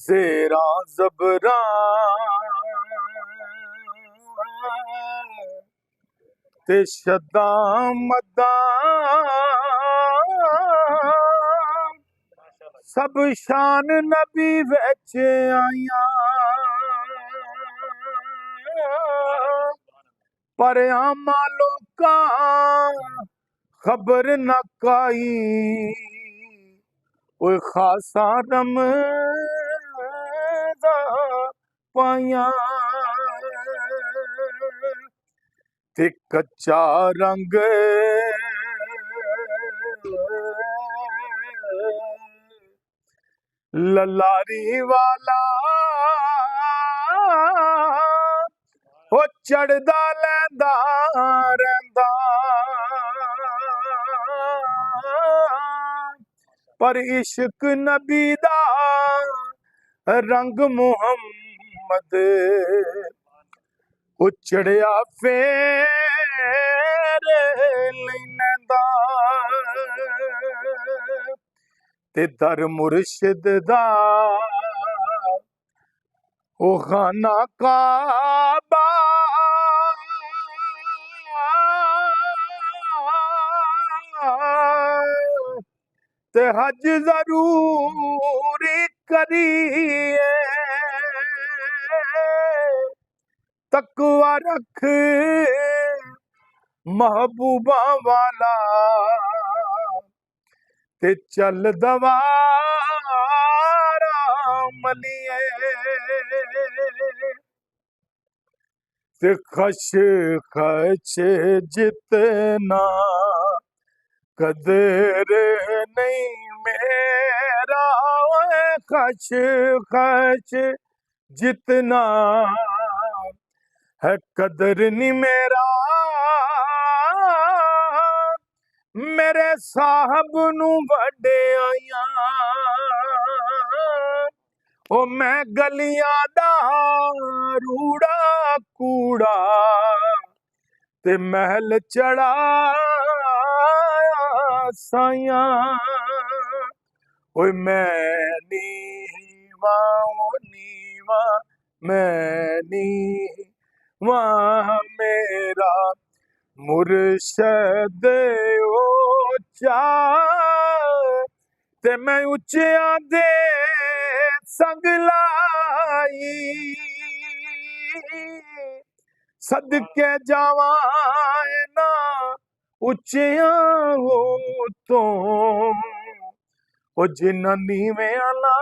ज़ेरा ज़बरा ते शदा मदा सब शान नबी विच आइया पर आमा लोका खबर न काई ओए खासा रमज़ा पाया ते कच्चा रंग ललारी वाला हो चढ़दा लैंदा रैंदा पर इश्क नबी दा रंग मुहम्मद ओ चढ़िया फेर लैंदा ते दर मुर्शिद दा ओ खाना काबा ते हज जरूरी करिए तकवा रख महबूबा वाला ते चल दवारा मलिए ते खश खच जितना कदर नहीं मेरा खश खच जितना है कदर नहीं मेरा मेरे साहब नू वड्डे आया ओ मैं गलियां दा रूड़ा कूड़ा ते महल चढ़ा साया ओए मैं नीवा मैं नीवा मेरा मुर्शद ऊंचा ते मैं उच्चिया दे संग लाई सदके जावा ना उच्चिया हो तो ओ जिन्ना नीवे आला